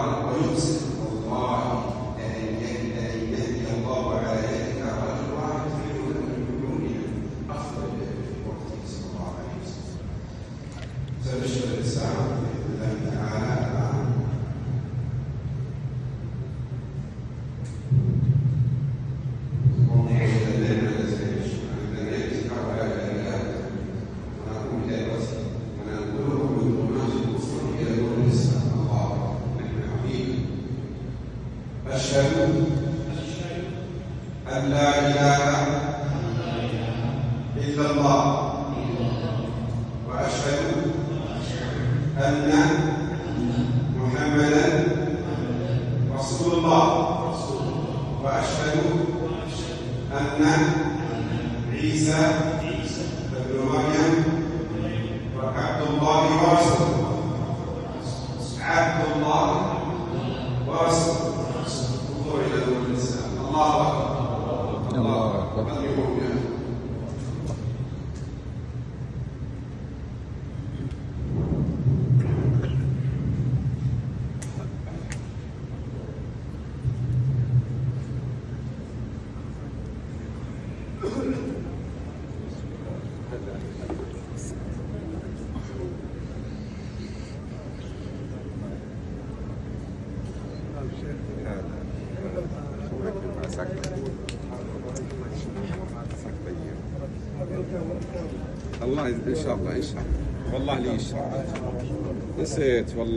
قال ويقسم والله لأن يهدي الله على يدك رجل واحد خير من مليون أفضل في وقته صلى الله عليه وسلم. سنشهد الإنسان بإذن الله تعالى الآن أشهد أن لا إله إلا الله وأشهد أن محمدا رسول الله وأشهد أن عيسى ابن مريم عبد الله ورسوله عبد الله ورسوله. الله أكبر الله أكبر. الله ان شاء الله والله لي ان شاء الله نسيت والله.